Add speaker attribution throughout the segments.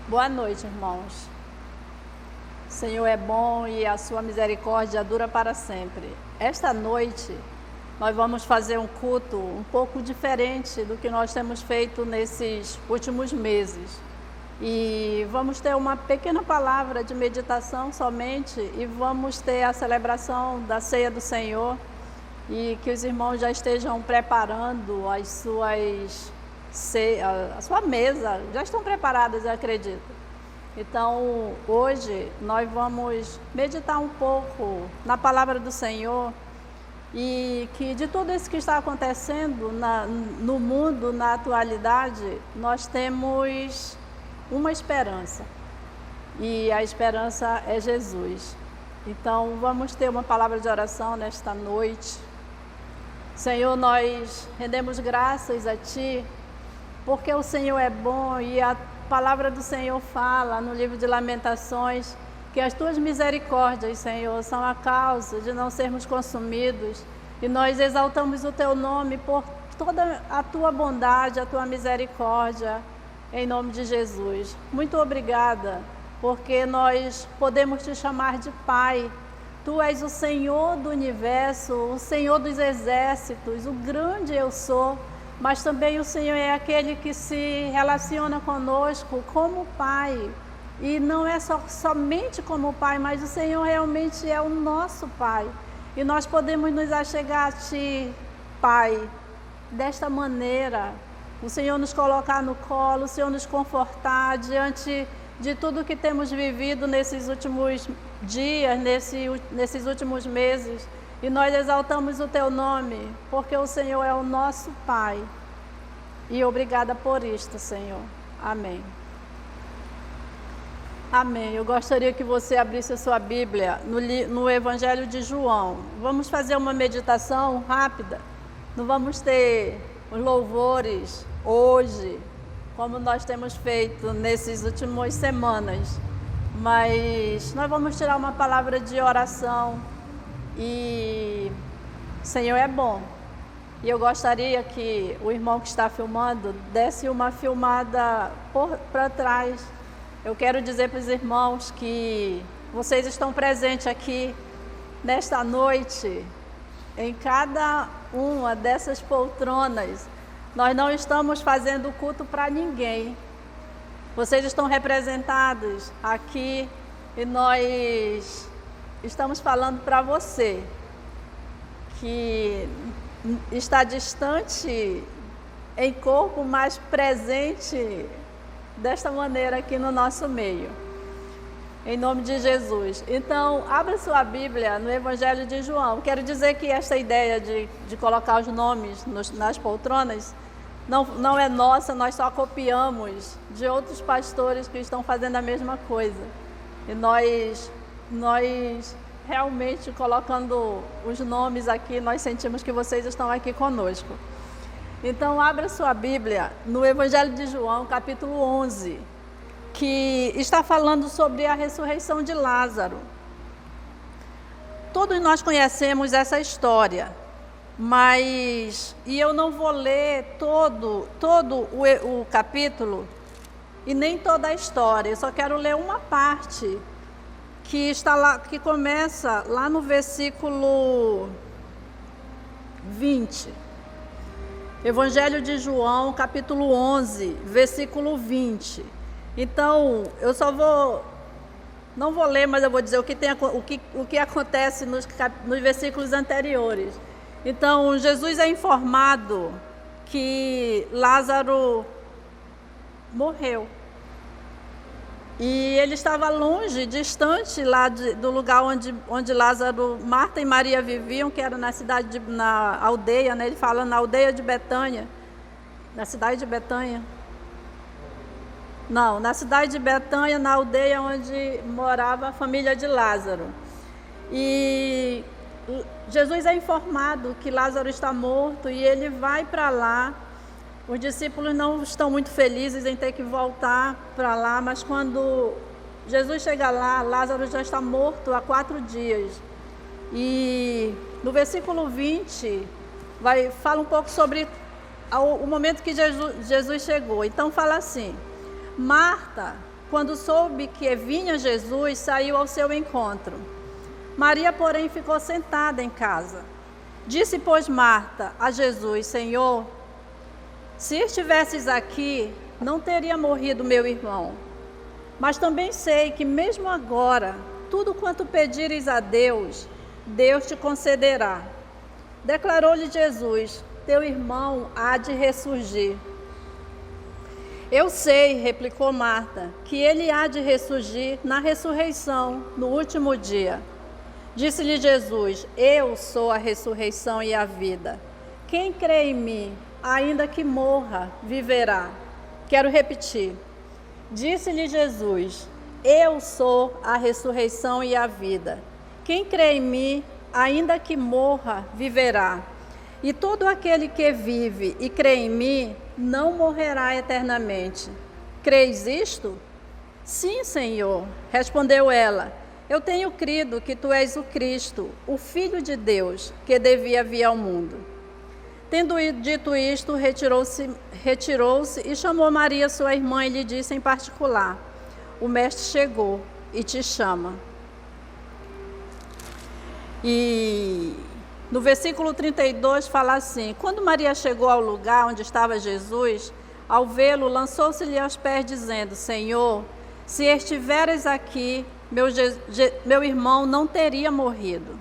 Speaker 1: Boa noite, irmãos. O Senhor é bom e a sua misericórdia dura para sempre. Esta noite, nós vamos fazer um culto um pouco diferente do que nós temos feito nesses últimos meses. E vamos ter uma pequena palavra de meditação somente e vamos ter a celebração da ceia do Senhor e que os irmãos já estejam preparando a sua mesa, já estão preparadas, eu acredito. Então, hoje nós vamos meditar um pouco na palavra do Senhor e que de tudo isso que está acontecendo no mundo, na atualidade, nós temos uma esperança e a esperança é Jesus. Então, vamos ter uma palavra de oração nesta noite. Senhor, nós rendemos graças a Ti, porque o Senhor é bom e a palavra do Senhor fala no livro de Lamentações que as Tuas misericórdias, Senhor, são a causa de não sermos consumidos. E nós exaltamos o Teu nome por toda a Tua bondade, a Tua misericórdia, em nome de Jesus. Muito obrigada, porque nós podemos Te chamar de Pai. Tu és o Senhor do universo, o Senhor dos exércitos, o grande eu sou. Mas também o Senhor é aquele que se relaciona conosco como Pai. E não é somente como Pai, mas o Senhor realmente é o nosso Pai. E nós podemos nos achegar a Ti, Pai, desta maneira. O Senhor nos colocar no colo, o Senhor nos confortar diante de tudo que temos vivido nesses últimos dias, nesses últimos meses. E nós exaltamos o Teu nome, porque o Senhor é o nosso Pai. E obrigada por isto, Senhor. Amém. Amém. Eu gostaria que você abrisse a sua Bíblia no Evangelho de João. Vamos fazer uma meditação rápida. Não vamos ter os louvores hoje, como nós temos feito nessas últimas semanas. Mas nós vamos tirar uma palavra de oração. E o Senhor é bom. E eu gostaria que o irmão que está filmando desse uma filmada para trás. Eu quero dizer para os irmãos que vocês estão presentes aqui nesta noite, em cada uma dessas poltronas. Nós não estamos fazendo culto para ninguém. Vocês estão representados aqui e nós estamos falando para você que está distante em corpo, mas presente desta maneira aqui no nosso meio. Em nome de Jesus. Então, abra sua Bíblia no Evangelho de João. Quero dizer que esta ideia de colocar os nomes nas poltronas não é nossa, nós só copiamos de outros pastores que estão fazendo a mesma coisa. E nós realmente colocando os nomes aqui, nós sentimos que vocês estão aqui conosco. Então, abra sua Bíblia no Evangelho de João, capítulo 11, que está falando sobre a ressurreição de Lázaro. Todos nós conhecemos essa história, e eu não vou ler todo o capítulo e nem toda a história, eu só quero ler uma parte que está lá, que começa lá no versículo 20. Evangelho de João, capítulo 11, versículo 20. Então, não vou ler, mas eu vou dizer o que acontece nos versículos anteriores. Então, Jesus é informado que Lázaro morreu. E ele estava longe, distante lá do lugar onde Lázaro, Marta e Maria viviam, que era na aldeia, né? Ele fala na aldeia de Betânia, na cidade de Betânia. Não, na cidade de Betânia, na aldeia onde morava a família de Lázaro. E Jesus é informado que Lázaro está morto e ele vai para lá. Os discípulos não estão muito felizes em ter que voltar para lá, mas quando Jesus chega lá, Lázaro já está morto há 4 dias. E no versículo 20, fala um pouco sobre o momento que Jesus chegou. Então fala assim: Marta quando soube que vinha Jesus, saiu ao seu encontro. Maria, porém, ficou sentada em casa. Disse, pois, Marta a Jesus: Senhor, se estivesses aqui, não teria morrido meu irmão. Mas também sei que mesmo agora, tudo quanto pedires a Deus, Deus te concederá. Declarou-lhe Jesus: teu irmão há de ressurgir. Eu sei, replicou Marta, que ele há de ressurgir na ressurreição, no último dia. Disse-lhe Jesus: eu sou a ressurreição e a vida. Quem crê em mim, ainda que morra, viverá. Quero repetir. Disse-lhe Jesus: eu sou a ressurreição e a vida. Quem crê em mim, ainda que morra, viverá. E todo aquele que vive e crê em mim, não morrerá eternamente. Creis isto? Sim, Senhor, respondeu ela. Eu tenho crido que tu és o Cristo, o Filho de Deus, que devia vir ao mundo. Tendo dito isto, retirou-se e chamou Maria, sua irmã, e lhe disse em particular: o Mestre chegou e te chama. E no versículo 32 fala assim: quando Maria chegou ao lugar onde estava Jesus, ao vê-lo, lançou-se-lhe aos pés, dizendo: Senhor, se estiveres aqui, meu irmão não teria morrido.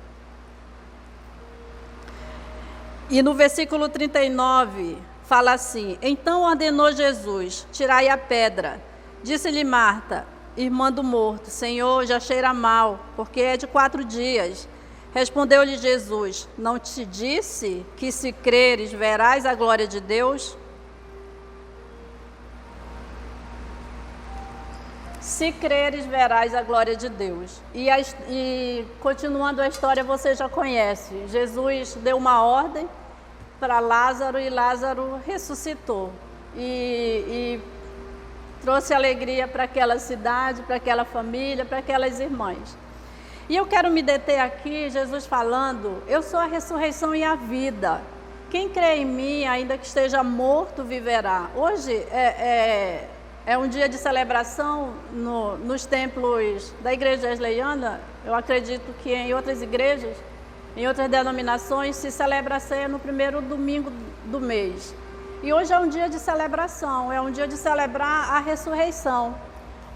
Speaker 1: E no versículo 39 fala assim: então ordenou Jesus: tirai a pedra. Disse-lhe Marta, irmã do morto: Senhor, já cheira mal, porque é de 4 dias. Respondeu-lhe Jesus: não te disse que se creres verás a glória de Deus? Se creres verás a glória de Deus. E continuando a história, você já conhece. Jesus deu uma ordem para Lázaro e Lázaro ressuscitou. E trouxe alegria para aquela cidade, para aquela família, para aquelas irmãs. E eu quero me deter aqui, Jesus falando: eu sou a ressurreição e a vida. Quem crê em mim, ainda que esteja morto, viverá. Hoje é um dia de celebração nos templos da Igreja Wesleyana. Eu acredito que em outras igrejas, em outras denominações, se celebra a ceia no primeiro domingo do mês. E hoje é um dia de celebração, é um dia de celebrar a ressurreição.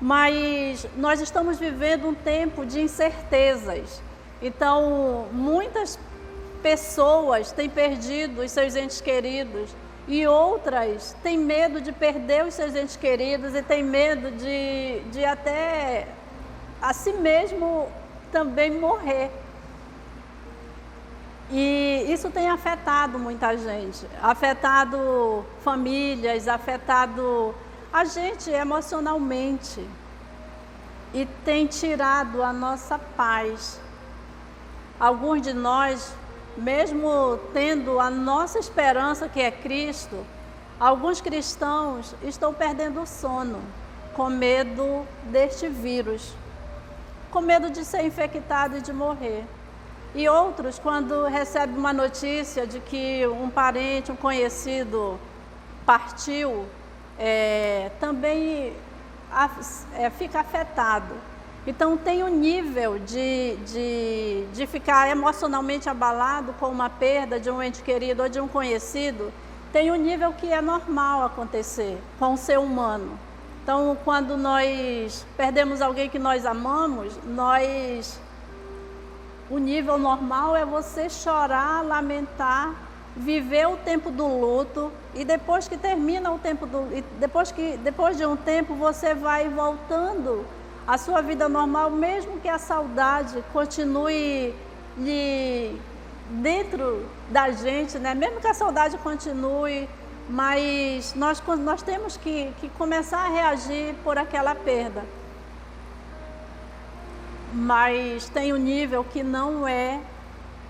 Speaker 1: Mas nós estamos vivendo um tempo de incertezas. Então, muitas pessoas têm perdido os seus entes queridos e outras têm medo de perder os seus entes queridos e têm medo de até a si mesmo também morrer. E isso tem afetado muita gente, afetado famílias, afetado a gente emocionalmente e tem tirado a nossa paz. Alguns de nós, mesmo tendo a nossa esperança, que é Cristo, alguns cristãos estão perdendo o sono com medo deste vírus, com medo de ser infectado e de morrer. E outros, quando recebem uma notícia de que um parente, um conhecido partiu, também fica afetado. Então tem um nível de ficar emocionalmente abalado com uma perda de um ente querido ou de um conhecido, tem um nível que é normal acontecer com o ser humano. Então, quando nós perdemos alguém que nós amamos, o nível normal é você chorar, lamentar, viver o tempo do luto, e depois que termina o tempo depois de um tempo você vai voltando à sua vida normal, mesmo que a saudade continue dentro da gente, né? Mesmo que a saudade continue, mas nós temos que começar a reagir por aquela perda. Mas tem um nível que não é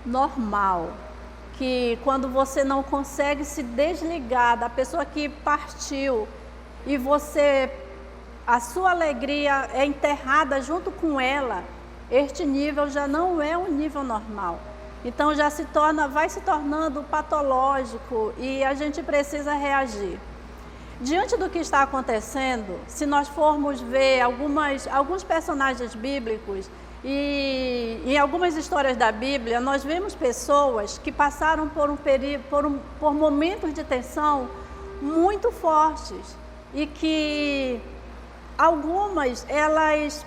Speaker 1: normal, que quando você não consegue se desligar da pessoa que partiu e a sua alegria é enterrada junto com ela, este nível já não é um nível normal. Então vai se tornando patológico e a gente precisa reagir. diante do que está acontecendo, se nós formos ver alguns personagens bíblicos e em algumas histórias da Bíblia, nós vemos pessoas que passaram por momentos de tensão muito fortes e que algumas, elas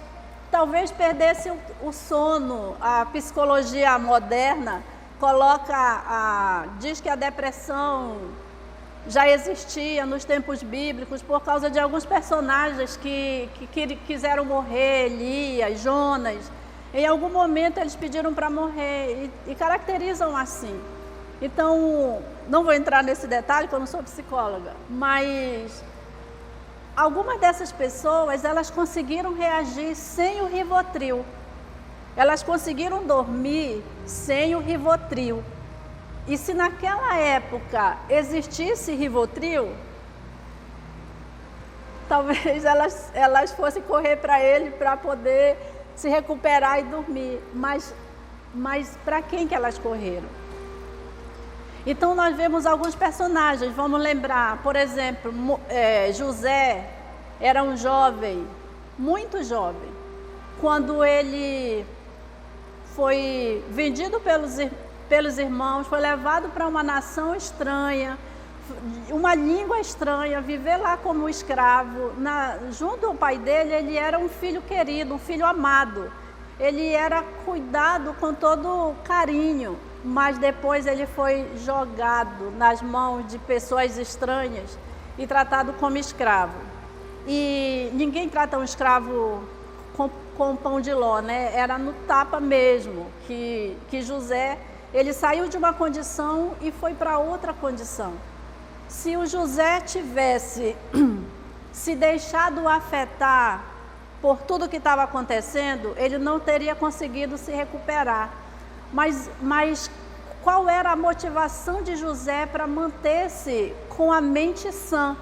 Speaker 1: talvez perdessem o sono. A psicologia moderna diz que a depressão já existia nos tempos bíblicos por causa de alguns personagens que quiseram morrer, Elias, Jonas. Em algum momento eles pediram para morrer e caracterizam assim. Então, não vou entrar nesse detalhe, porque eu não sou psicóloga, mas algumas dessas pessoas, elas conseguiram reagir sem o Rivotril. Elas conseguiram dormir sem o Rivotril. E se naquela época existisse Rivotril, talvez elas fossem correr para ele para poder se recuperar e dormir. Mas para quem que elas correram? Então nós vemos alguns personagens, vamos lembrar, por exemplo, José era um jovem, muito jovem, quando ele foi vendido pelos irmãos, foi levado para uma nação estranha, uma língua estranha, viver lá como escravo. Junto ao pai dele, ele era um filho querido, um filho amado. Ele era cuidado com todo carinho, mas depois ele foi jogado nas mãos de pessoas estranhas e tratado como escravo. E ninguém trata um escravo com pão de ló, né? Era no tapa mesmo, que José, ele saiu de uma condição e foi para outra condição. Se o José tivesse se deixado afetar por tudo que estava acontecendo, ele não teria conseguido se recuperar. Mas qual era a motivação de José para manter-se com a mente sã?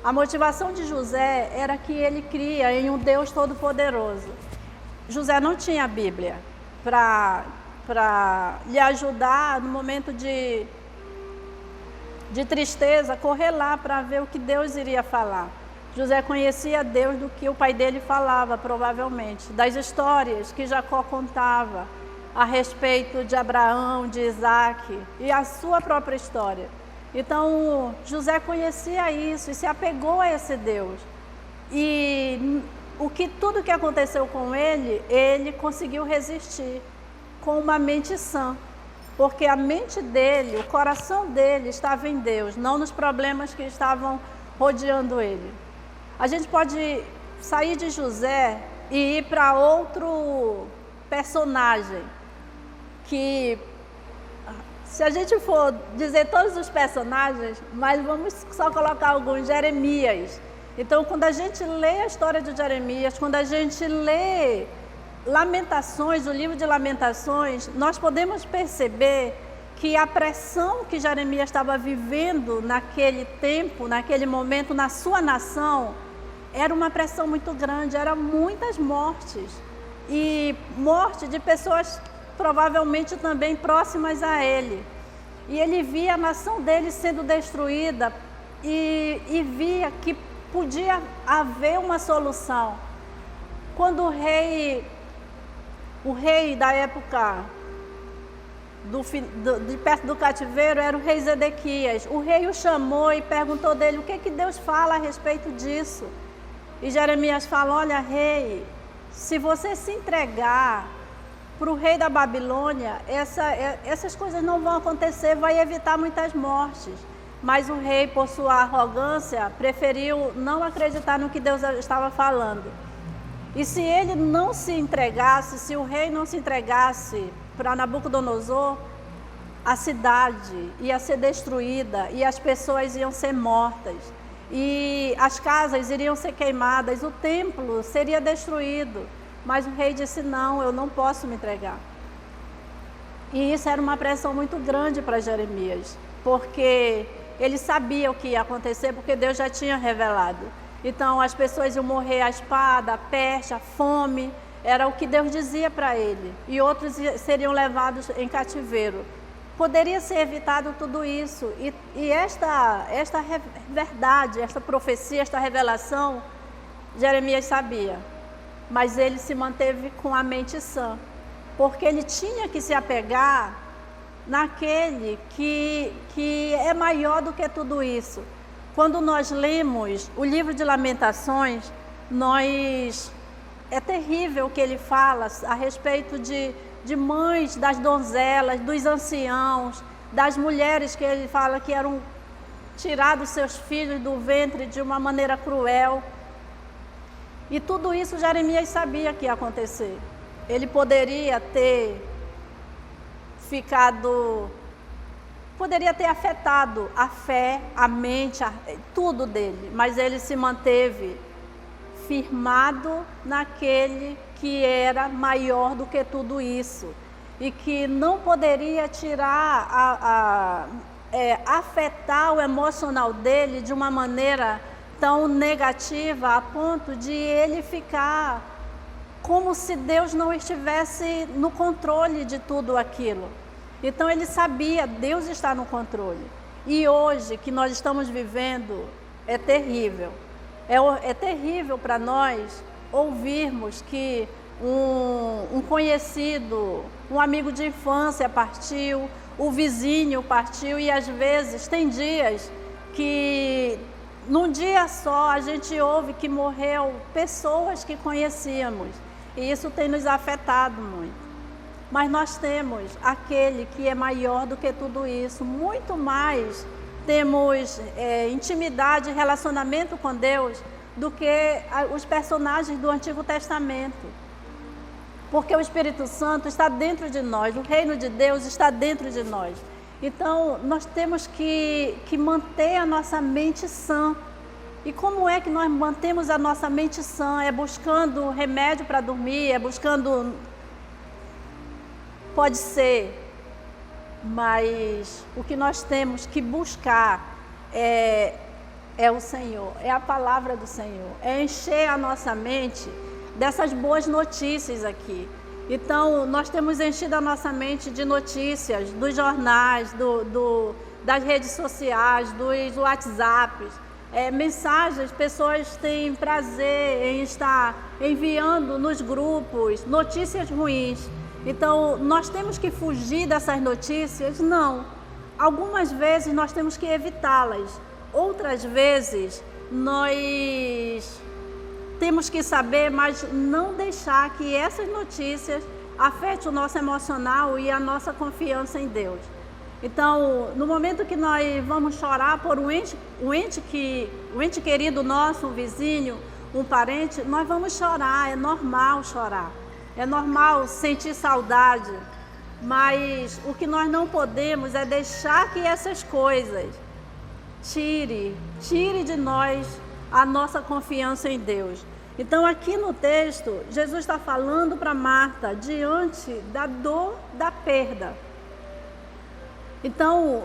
Speaker 1: A motivação de José era que ele cria em um Deus Todo-Poderoso. José não tinha a Bíblia para lhe ajudar no momento de tristeza, correr lá para ver o que Deus iria falar. José conhecia Deus do que o pai dele falava, provavelmente, das histórias que Jacó contava a respeito de Abraão, de Isaac e a sua própria história. Então, José conhecia isso e se apegou a esse Deus. E tudo que aconteceu com ele conseguiu resistir com uma mente sã. Porque a mente dele, o coração dele estava em Deus, não nos problemas que estavam rodeando ele. A gente pode sair de José e ir para outro personagem que, se a gente for dizer todos os personagens, mas vamos só colocar alguns, Jeremias. Então, quando a gente lê a história de Jeremias, quando a gente lê Lamentações, o livro de Lamentações, nós podemos perceber que a pressão que Jeremias estava vivendo naquele tempo, naquele momento, na sua nação, era uma pressão muito grande, eram muitas mortes. E morte de pessoas provavelmente também próximas a ele. E ele via a nação dele sendo destruída e via que podia haver uma solução. Quando o rei da época de perto do cativeiro era o rei Zedequias. O rei o chamou e perguntou dele o que Deus fala a respeito disso. E Jeremias fala: olha, rei, se você se entregar para o rei da Babilônia, essas coisas não vão acontecer, vai evitar muitas mortes. Mas o rei, por sua arrogância, preferiu não acreditar no que Deus estava falando. E se ele não se entregasse, se o rei não se entregasse para Nabucodonosor, a cidade ia ser destruída e as pessoas iam ser mortas. E as casas iriam ser queimadas, o templo seria destruído. Mas o rei disse: não, eu não posso me entregar. E isso era uma pressão muito grande para Jeremias, porque ele sabia o que ia acontecer, porque Deus já tinha revelado. Então as pessoas iam morrer à espada, à peste, à fome, era o que Deus dizia para ele. E outros seriam levados em cativeiro. poderia ser evitado tudo isso. E esta verdade, esta profecia, esta revelação, Jeremias sabia. Mas ele se manteve com a mente sã, porque ele tinha que se apegar naquele que é maior do que tudo isso. Quando nós lemos o livro de Lamentações, é terrível o que ele fala a respeito de mães, das donzelas, dos anciãos, das mulheres que ele fala que eram tirados seus filhos do ventre de uma maneira cruel. E tudo isso Jeremias sabia que ia acontecer. Ele poderia ter afetado a fé, a mente, tudo dele, mas ele se manteve firmado naquele que era maior do que tudo isso e que não poderia afetar o emocional dele de uma maneira tão negativa a ponto de ele ficar como se Deus não estivesse no controle de tudo aquilo. Então ele sabia, Deus está no controle. E hoje que nós estamos vivendo é terrível. É terrível para nós ouvirmos que um conhecido, um amigo de infância partiu, o vizinho partiu, e às vezes tem dias que num dia só a gente ouve que morreu pessoas que conhecíamos, e isso tem nos afetado muito. Mas nós temos aquele que é maior do que tudo isso, muito mais temos intimidade, relacionamento com Deus do que os personagens do Antigo Testamento. Porque o Espírito Santo está dentro de nós, o reino de Deus está dentro de nós. Então, nós temos que manter a nossa mente sã. E como é que nós mantemos a nossa mente sã? É buscando remédio para dormir, é buscando... Pode ser, mas o que nós temos que buscar é o Senhor, é a palavra do Senhor, é encher a nossa mente dessas boas notícias aqui. Então, nós temos enchido a nossa mente de notícias, dos jornais, das redes sociais, dos WhatsApps, mensagens, pessoas têm prazer em estar enviando nos grupos notícias ruins. Então, nós temos que fugir dessas notícias? Não. Algumas vezes nós temos que evitá-las. Outras vezes nós temos que saber, mas não deixar que essas notícias afetem o nosso emocional e a nossa confiança em Deus. Então, no momento que nós vamos chorar por um ente querido nosso, um vizinho, um parente, nós vamos chorar, é normal chorar. É normal sentir saudade, mas o que nós não podemos é deixar que essas coisas tire de nós a nossa confiança em Deus. Então, aqui no texto, Jesus está falando para Marta diante da dor da perda. Então,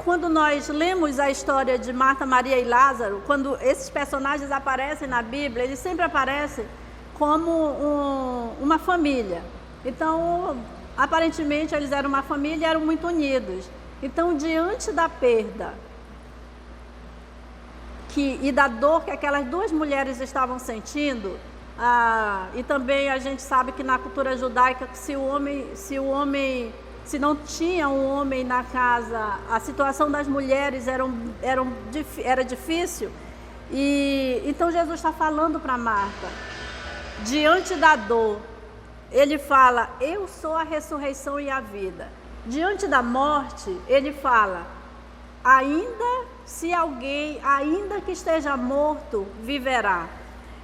Speaker 1: quando nós lemos a história de Marta, Maria e Lázaro, quando esses personagens aparecem na Bíblia, eles sempre aparecem como uma família. Então, aparentemente, eles eram uma família e eram muito unidos. Então, diante da perda e da dor que aquelas duas mulheres estavam sentindo, e também a gente sabe que na cultura judaica, se não tinha um homem na casa, a situação das mulheres era difícil. E então Jesus está falando para Marta, diante da dor, ele fala, eu sou a ressurreição e a vida. Diante da morte, ele fala, ainda que esteja morto, viverá.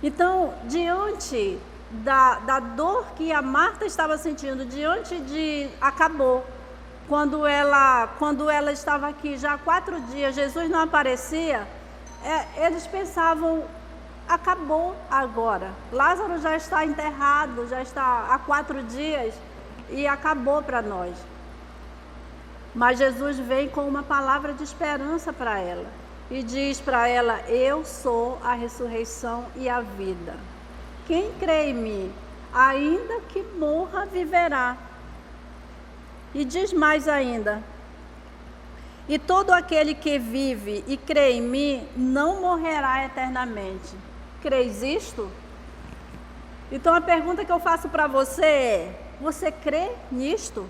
Speaker 1: Então, diante da dor que a Marta estava sentindo, acabou. Quando ela estava aqui já há 4 dias, Jesus não aparecia, eles pensavam, acabou agora. Lázaro já está enterrado, já está há 4 dias e acabou para nós. Mas Jesus vem com uma palavra de esperança para ela e diz para ela, eu sou a ressurreição e a vida. Quem crê em mim, ainda que morra, viverá. E diz mais ainda: e todo aquele que vive e crê em mim não morrerá eternamente. Crês isto? Então a pergunta que eu faço para você é: você crê nisto?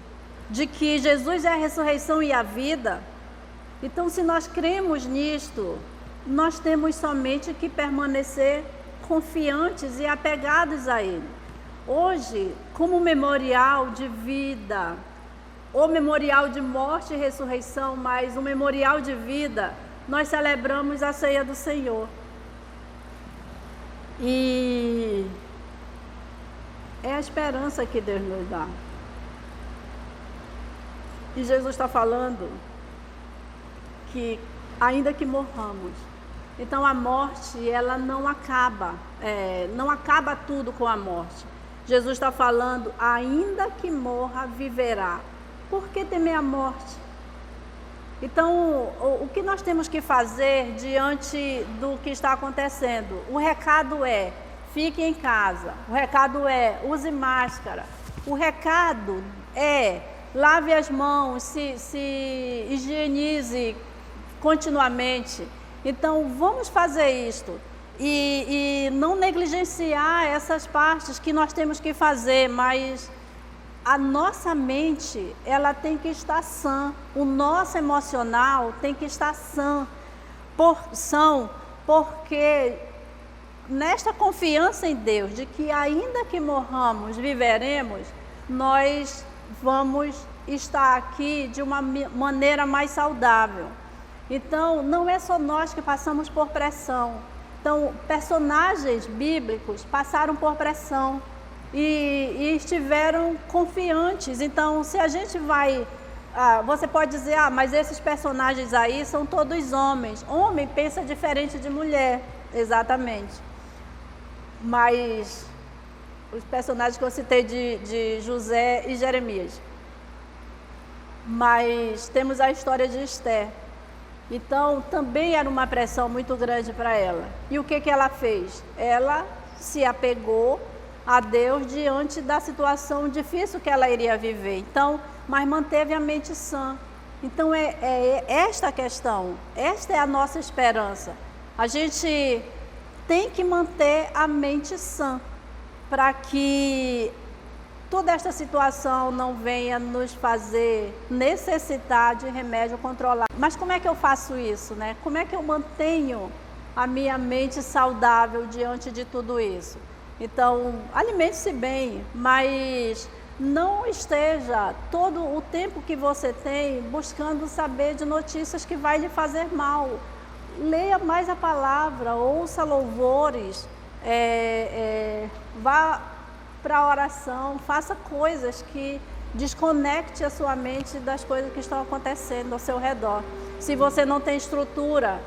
Speaker 1: De que Jesus é a ressurreição e a vida? Então, se nós cremos nisto, nós temos somente que permanecer confiantes e apegados a Ele. Hoje, como memorial de vida, ou memorial de morte e ressurreição, mas um memorial de vida, nós celebramos a ceia do Senhor. E é a esperança que Deus nos dá. E Jesus está falando que ainda que morramos, então a morte, ela não acaba, não acaba tudo com a morte. Jesus está falando: ainda que morra, viverá. Por que temer a morte? Então, o que nós temos que fazer diante do que está acontecendo? O recado é: fique em casa. O recado é: use máscara. O recado é: lave as mãos, se higienize continuamente. Então, vamos fazer isto. E não negligenciar essas partes que nós temos que fazer, mas a nossa mente, ela tem que estar sã. O nosso emocional tem que estar porque nesta confiança em Deus, de que ainda que morramos, viveremos, nós vamos estar aqui de uma maneira mais saudável. Então, não é só nós que passamos por pressão. Então, personagens bíblicos passaram por pressão e estiveram confiantes. Então, se a gente vai... você pode dizer: mas esses personagens aí são todos homens. Homem pensa diferente de mulher, exatamente. Mas os personagens que eu citei de José e Jeremias. Mas temos a história de Esther. Então, também era uma pressão muito grande para ela. E o que ela fez? Ela se apegou a Deus diante da situação difícil que ela iria viver. Então, mas manteve a mente sã. Então, é esta a questão. Esta é a nossa esperança. A gente tem que manter a mente sã para que toda esta situação não venha nos fazer necessitar de remédio controlado. Mas como é que eu faço isso, né? Como é que eu mantenho a minha mente saudável diante de tudo isso? Então, alimente-se bem, mas não esteja todo o tempo que você tem buscando saber de notícias que vai lhe fazer mal. Leia mais a palavra, ouça louvores, vá para a oração, faça coisas que desconecte a sua mente das coisas que estão acontecendo ao seu redor. Se você não tem estrutura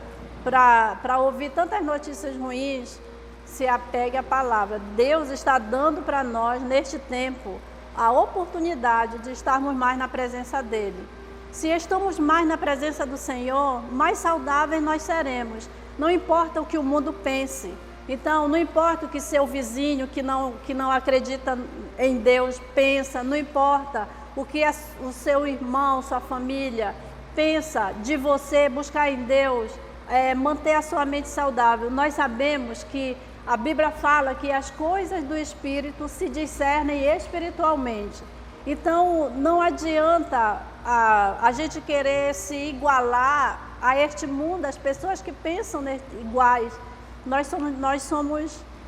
Speaker 1: para ouvir tantas notícias ruins, se apegue à palavra. Deus está dando para nós, neste tempo, a oportunidade de estarmos mais na presença dEle. Se estamos mais na presença do Senhor, mais saudáveis nós seremos. Não importa o que o mundo pense. Então, não importa o que seu vizinho, que não acredita em Deus, pensa. Não importa o que o seu irmão, sua família pensa de você. Buscar em Deus, manter a sua mente saudável. Nós sabemos que a Bíblia fala que as coisas do Espírito se discernem espiritualmente. Então, não adianta a gente querer se igualar a este mundo, as pessoas que pensam iguais.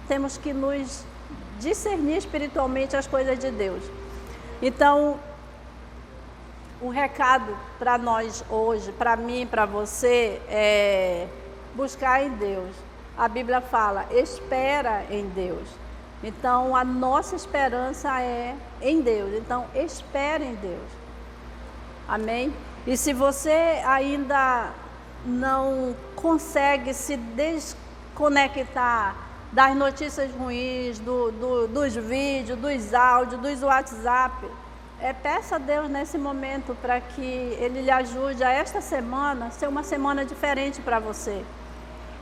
Speaker 1: Temos que nos discernir espiritualmente as coisas de Deus. Então, o recado para nós hoje, para mim, para você, é buscar em Deus. A Bíblia fala: espera em Deus. Então, a nossa esperança é em Deus. Então, espere em Deus. Amém? E se você ainda não consegue se desconectar das notícias ruins, dos vídeos, dos áudios, dos WhatsApp, peça a Deus nesse momento para que Ele lhe ajude a esta semana ser uma semana diferente para você.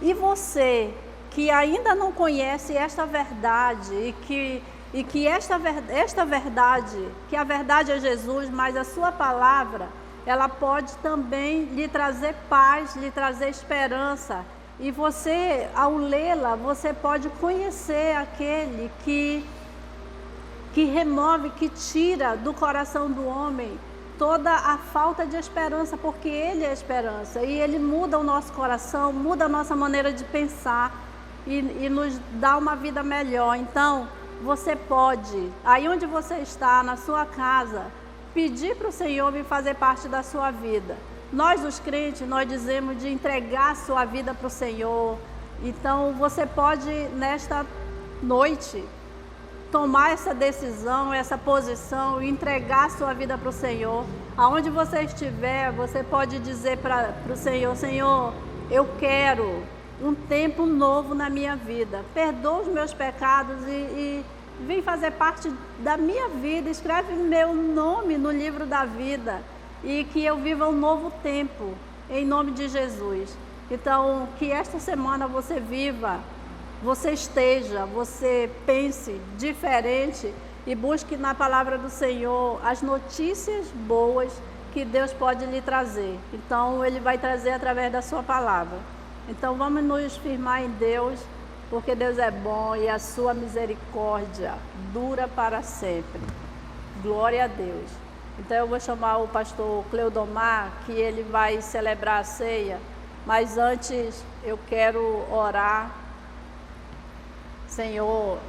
Speaker 1: E você que ainda não conhece esta verdade e que e que esta verdade, que a verdade é Jesus, mas a sua palavra, ela pode também lhe trazer paz, lhe trazer esperança. E você, ao lê-la, você pode conhecer aquele que remove, que tira do coração do homem toda a falta de esperança, porque Ele é a esperança. E Ele muda o nosso coração, muda a nossa maneira de pensar e nos dá uma vida melhor. Então, você pode, aí onde você está, na sua casa, pedir para o Senhor vir fazer parte da sua vida. Nós, os crentes, nós dizemos de entregar a sua vida para o Senhor. Então, você pode, nesta noite, tomar essa decisão, essa posição, entregar a sua vida para o Senhor. Aonde você estiver, você pode dizer para o Senhor: Senhor, eu quero um tempo novo na minha vida. Perdoa os meus pecados e vem fazer parte da minha vida. Escreve meu nome no livro da vida e que eu viva um novo tempo, em nome de Jesus. Então, que esta semana você viva, você esteja, você pense diferente e busque na palavra do Senhor as notícias boas que Deus pode lhe trazer. Então, Ele vai trazer através da sua palavra. Então, vamos nos firmar em Deus, porque Deus é bom e a sua misericórdia dura para sempre. Glória a Deus. Então, eu vou chamar o pastor Cleudomar, que ele vai celebrar a ceia, mas antes eu quero orar. Senhor,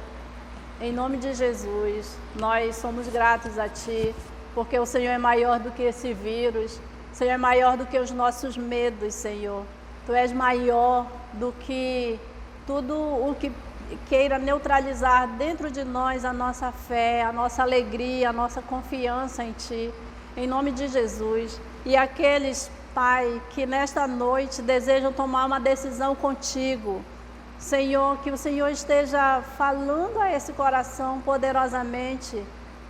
Speaker 1: em nome de Jesus, nós somos gratos a Ti, porque o Senhor é maior do que esse vírus, o Senhor é maior do que os nossos medos, Senhor. Tu és maior do que tudo o que queira neutralizar dentro de nós a nossa fé, a nossa alegria, a nossa confiança em Ti, em nome de Jesus. E aqueles, Pai, que nesta noite desejam tomar uma decisão contigo, Senhor, que o Senhor esteja falando a esse coração poderosamente,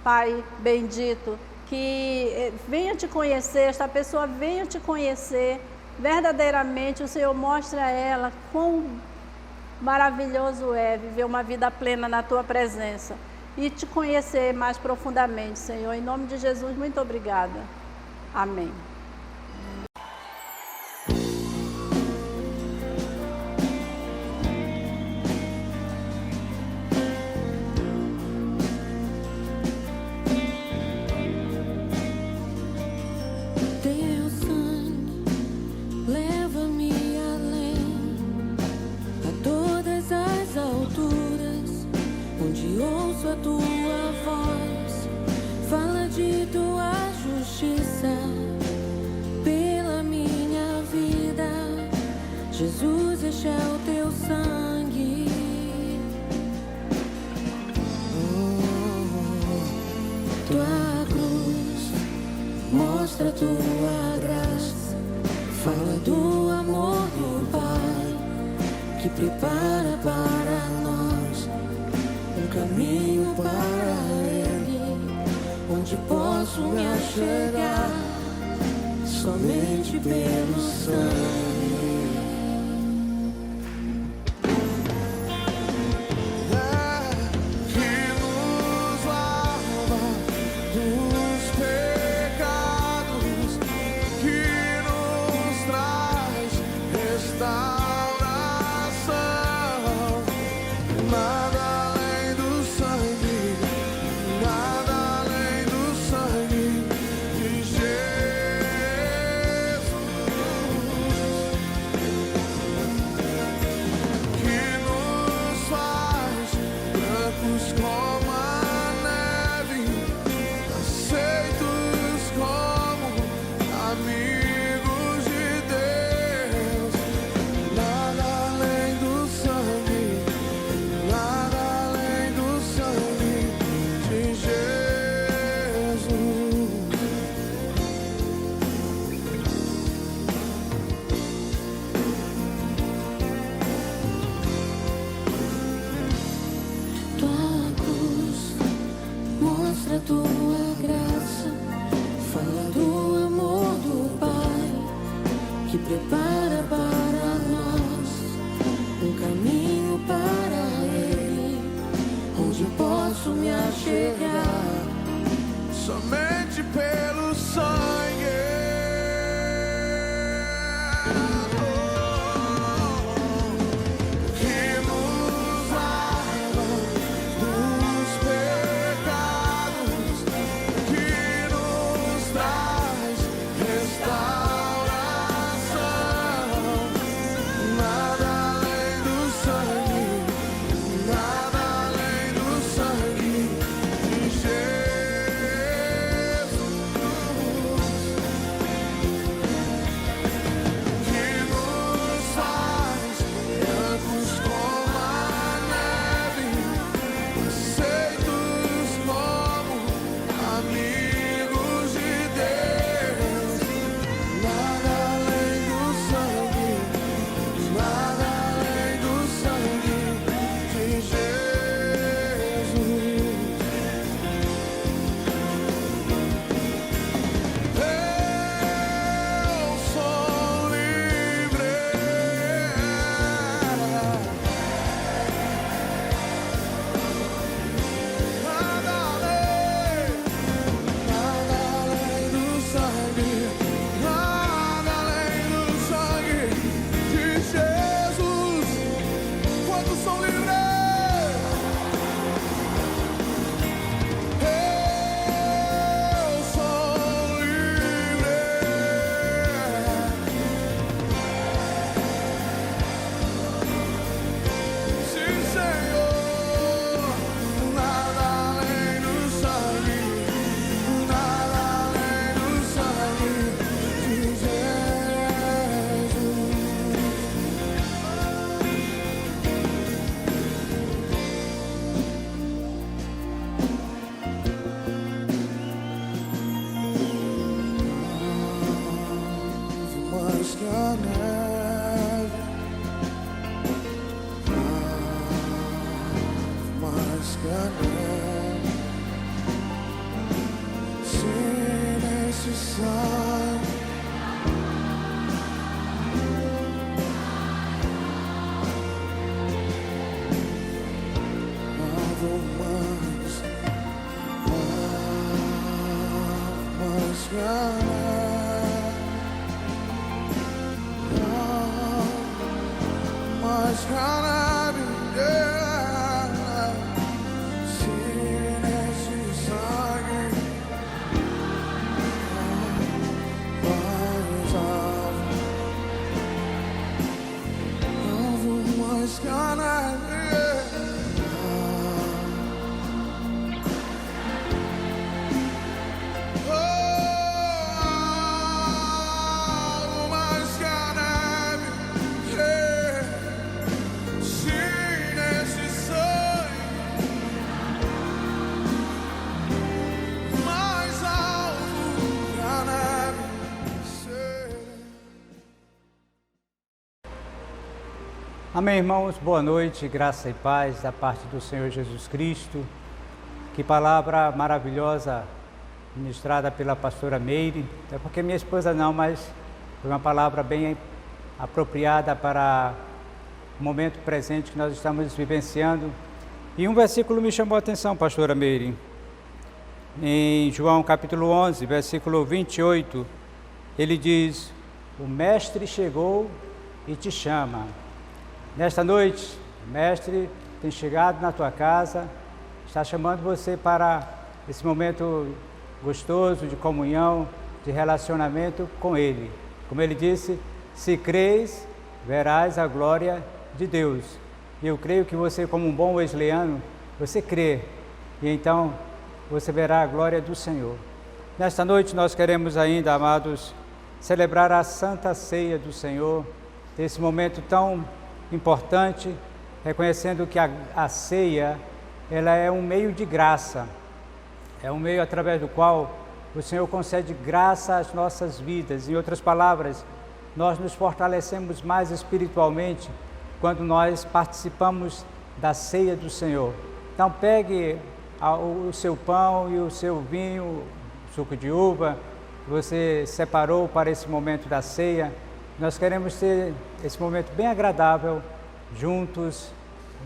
Speaker 1: Pai bendito, que venha te conhecer, esta pessoa venha te conhecer verdadeiramente. O Senhor mostra a ela quão maravilhoso é viver uma vida plena na Tua presença e te conhecer mais profundamente, Senhor. Em nome de Jesus, muito obrigada. Amém.
Speaker 2: A tua voz fala de tua justiça pela minha vida. Jesus, este é o teu sangue. Tua cruz mostra tua graça, fala do amor do Pai que prepara para nós um caminho para Ele, onde posso me achegar somente pelo sangue. Tua graça fala do amor do Pai que prepara para nós um caminho para Ele, onde posso posso me achegar somente pelo sangue.
Speaker 3: Amém, irmãos, boa noite, graça e paz da parte do Senhor Jesus Cristo. Que palavra maravilhosa ministrada pela pastora Meire, é porque minha esposa não, mas foi uma palavra bem apropriada para o momento presente que nós estamos vivenciando. E um versículo me chamou a atenção, pastora Meire, em João capítulo 11, versículo 28, ele diz: o Mestre chegou e te chama. Nesta noite, o Mestre tem chegado na tua casa, está chamando você para esse momento gostoso de comunhão, de relacionamento com Ele. Como Ele disse, se crês, verás a glória de Deus. E eu creio que você, como um bom wesleyano, você crê, e então você verá a glória do Senhor. Nesta noite nós queremos ainda, amados, celebrar a Santa Ceia do Senhor, esse momento tão importante, reconhecendo que a ceia, ela é um meio de graça, é um meio através do qual o Senhor concede graça às nossas vidas. Em outras palavras, nós nos fortalecemos mais espiritualmente quando nós participamos da ceia do Senhor. Então pegue o seu pão e o seu vinho, suco de uva, você separou para esse momento da ceia. Nós queremos ter esse momento bem agradável, juntos,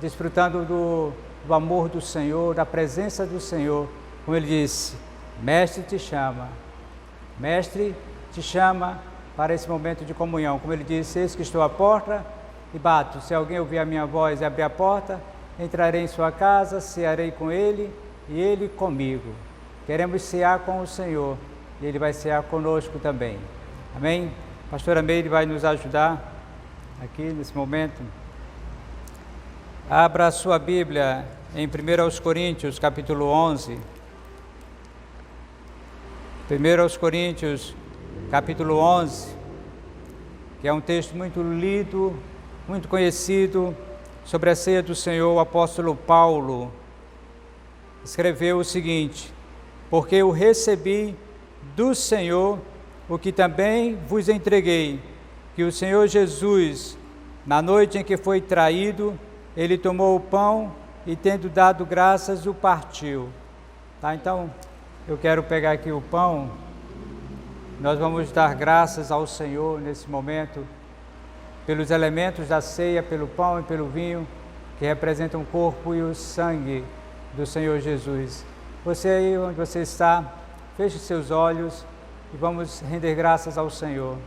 Speaker 3: desfrutando do do amor do Senhor, da presença do Senhor. Como ele disse, Mestre te chama para esse momento de comunhão. Como ele disse, eis que estou à porta e bato. Se alguém ouvir a minha voz e abrir a porta, entrarei em sua casa, cearei com ele e ele comigo. Queremos cear com o Senhor e ele vai cear conosco também. Amém? A pastora Meire vai nos ajudar aqui nesse momento. Abra a sua Bíblia em 1 Coríntios, capítulo 11. 1 Coríntios, capítulo 11, que é um texto muito lido, muito conhecido, sobre a ceia do Senhor. O apóstolo Paulo escreveu o seguinte: porque eu recebi do Senhor o que também vos entreguei, que o Senhor Jesus, na noite em que foi traído, ele tomou o pão e, tendo dado graças, o partiu. Tá? Então, eu quero pegar aqui o pão. Nós vamos dar graças ao Senhor nesse momento, pelos elementos da ceia, pelo pão e pelo vinho, que representam o corpo e o sangue do Senhor Jesus. Você aí onde você está, feche seus olhos e vamos render graças ao Senhor.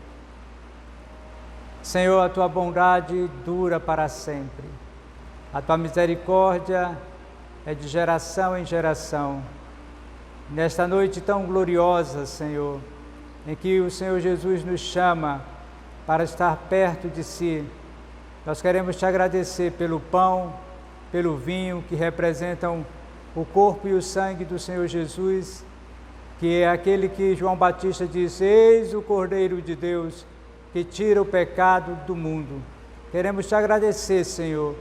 Speaker 3: Senhor, a tua bondade dura para sempre. A tua misericórdia é de geração em geração. Nesta noite tão gloriosa, Senhor, em que o Senhor Jesus nos chama para estar perto de si, nós queremos te agradecer pelo pão, pelo vinho, que representam o corpo e o sangue do Senhor Jesus, que é aquele que João Batista disse: eis o Cordeiro de Deus, que tira o pecado do mundo. Queremos te agradecer, Senhor,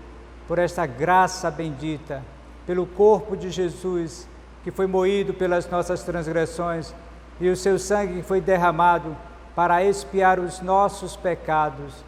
Speaker 3: por esta graça bendita, pelo corpo de Jesus, que foi moído pelas nossas transgressões, e o seu sangue que foi derramado para expiar os nossos pecados.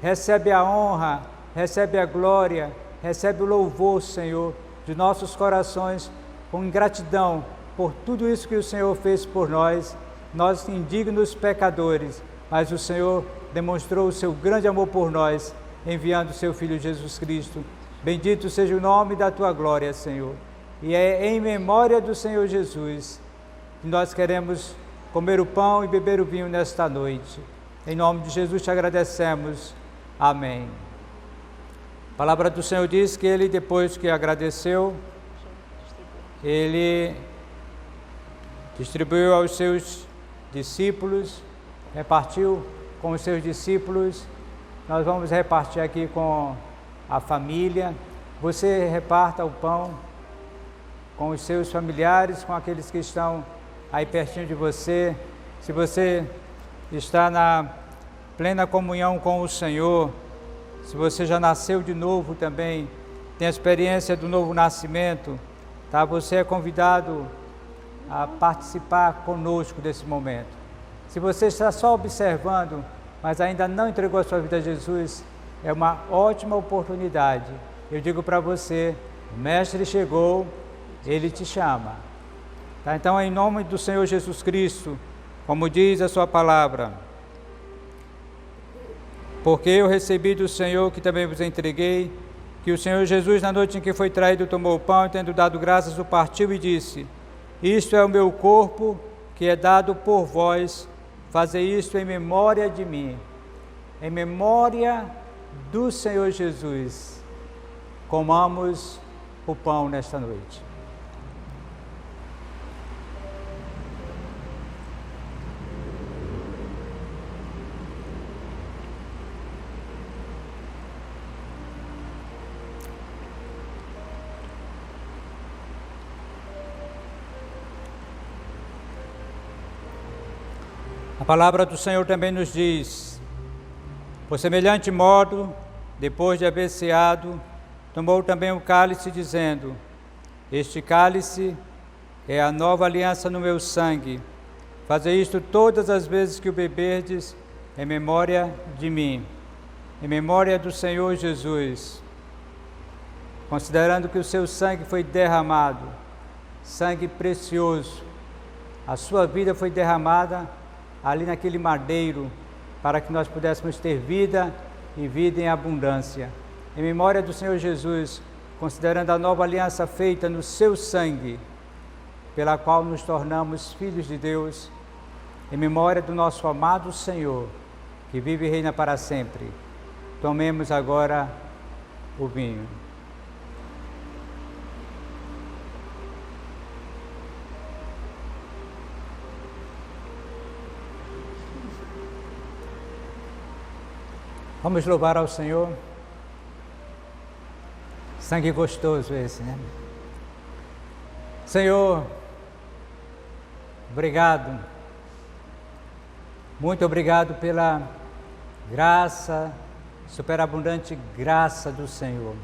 Speaker 3: Recebe a honra, recebe a glória, recebe o louvor, Senhor, de nossos corações, com gratidão por tudo isso que o Senhor fez por nós indignos pecadores, mas o Senhor demonstrou o seu grande amor por nós, enviando o seu Filho Jesus Cristo. Bendito seja o nome da tua glória, Senhor. E é em memória do Senhor Jesus que nós queremos comer o pão e beber o vinho nesta noite. Em nome de Jesus te agradecemos. Amém. A palavra do Senhor diz que ele, depois que agradeceu, ele distribuiu aos seus discípulos, repartiu com os seus discípulos. Nós vamos repartir aqui com a família. Você reparta o pão com os seus familiares, com aqueles que estão aí pertinho de você. Se você está na plena comunhão com o Senhor, se você já nasceu de novo também, tem a experiência do novo nascimento, tá? Você é convidado a participar conosco desse momento. Se você está só observando, mas ainda não entregou a sua vida a Jesus, é uma ótima oportunidade. Eu digo para você, o Mestre chegou, ele te chama. Tá? Então, em nome do Senhor Jesus Cristo, como diz a sua palavra, porque eu recebi do Senhor que também vos entreguei, que o Senhor Jesus, na noite em que foi traído, tomou o pão e, tendo dado graças, o partiu e disse: isto é o meu corpo, que é dado por vós, fazei isto em memória de mim. Em memória do Senhor Jesus, comamos o pão nesta noite. A palavra do Senhor também nos diz: por semelhante modo, depois de haver ceado, tomou também o cálice, dizendo: este cálice é a nova aliança no meu sangue. Fazei isto todas as vezes que o beberdes, em memória de mim, em memória do Senhor Jesus. Considerando que o seu sangue foi derramado, sangue precioso, a sua vida foi derramada ali naquele madeiro, para que nós pudéssemos ter vida e vida em abundância. Em memória do Senhor Jesus, considerando a nova aliança feita no seu sangue, pela qual nos tornamos filhos de Deus, em memória do nosso amado Senhor, que vive e reina para sempre. Tomemos agora o vinho. Vamos louvar ao Senhor. Sangue gostoso esse, né? Senhor, obrigado. Muito obrigado pela graça, superabundante graça do Senhor.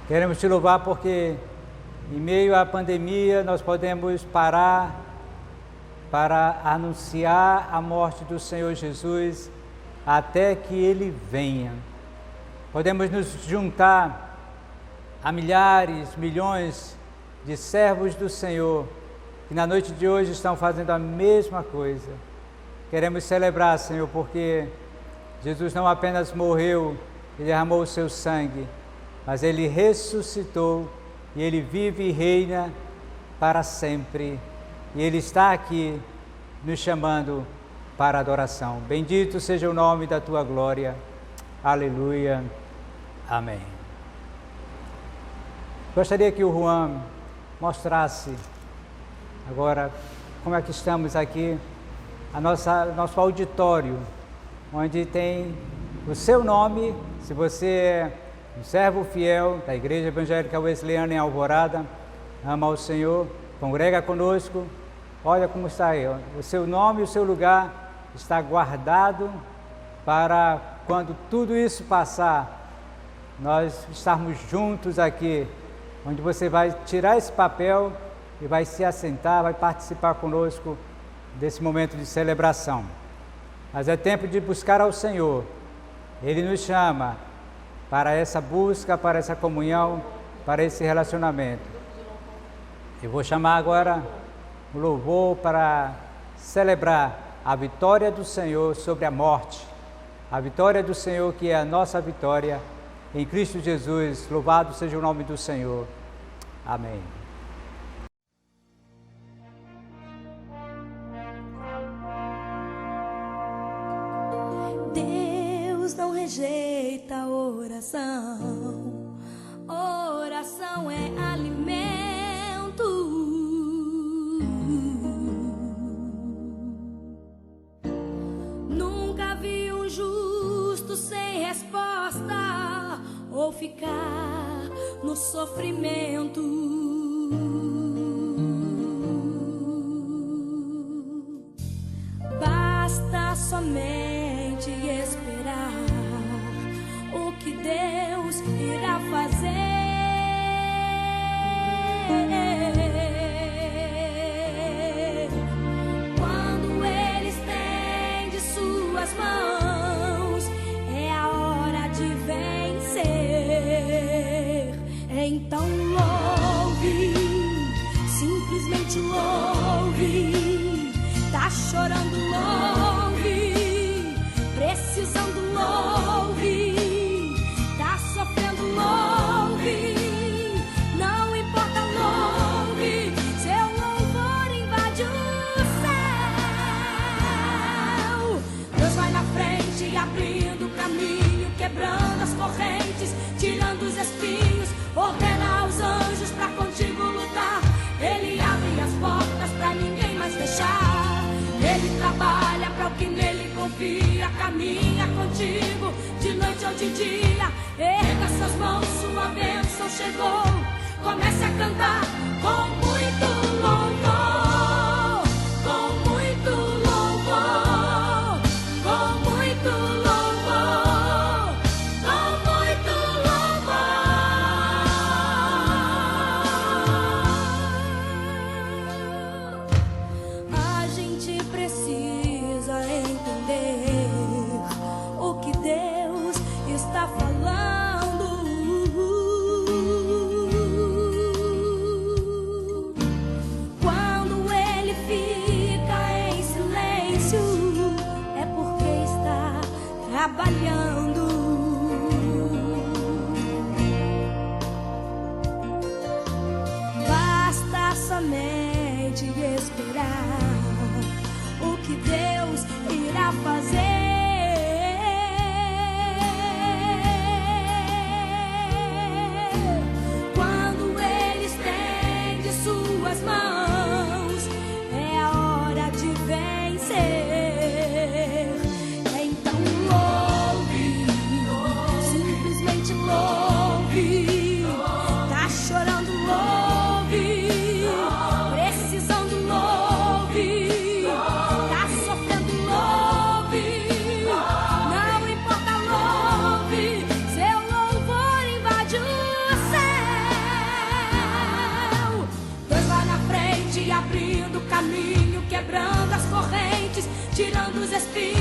Speaker 3: Queremos te louvar porque em meio à pandemia nós podemos parar para anunciar a morte do Senhor Jesus até que Ele venha. Podemos nos juntar a milhares, milhões de servos do Senhor que na noite de hoje estão fazendo a mesma coisa. Queremos celebrar, Senhor, porque Jesus não apenas morreu e derramou o seu sangue, mas Ele ressuscitou e Ele vive e reina para sempre. E Ele está aqui nos chamando para a adoração. Bendito seja o nome da Tua glória. Aleluia. Amém. Gostaria que o Juan mostrasse agora como é que estamos aqui, nosso auditório, onde tem o seu nome. Se você é um servo fiel da Igreja Evangélica Wesleyana em Alvorada, ama ao Senhor, congrega conosco, olha como está aí, ó. O seu nome e o seu lugar está guardado para quando tudo isso passar, nós estarmos juntos aqui, onde você vai tirar esse papel e vai se assentar, vai participar conosco desse momento de celebração. Mas é tempo de buscar ao Senhor. Ele nos chama para essa busca, para essa comunhão, para esse relacionamento. Eu vou chamar agora o louvor para celebrar a vitória do Senhor sobre a morte, a vitória do Senhor que é a nossa vitória em Cristo Jesus. Louvado seja o nome do Senhor. Amém.
Speaker 4: Deus não rejeita a oração, oração é alimento. Nunca vi um justo sem resposta ou ficar no sofrimento. Basta somente esperar o que Deus irá fazer. Quando Ele estende suas mãos, é a hora de vencer. Então louve, simplesmente louve. Tá chorando, louve. Precisando, louve. Tá sofrendo, louve. Não importa, louve. Seu louvor invade o céu. Deus vai na frente, abrindo o caminho, quebrando as correntes, tirando os espinhos. Ordena aos anjos pra contigo lutar. Ele abre as portas pra ninguém mais fechar. Ele trabalha para o que nele confia, caminha contigo de noite ou de dia. Erga suas mãos, sua bênção chegou. Comece a cantar com muito louvor, com muito louvor, com muito louvor, com muito louvor. A gente precisa entender o que Deus está falando. somente esperar o que Deus irá fazer. Quando Ele estende suas mãos, é a hora de vencer. Então louve, simplesmente louve. Tá chorando, louve. Precisando, louve. Tá sofrendo, louve. Não importa, louve. Seu louvor invade o céu. Deus vai na frente, abrindo caminho, quebrando as correntes, tirando os espinhos.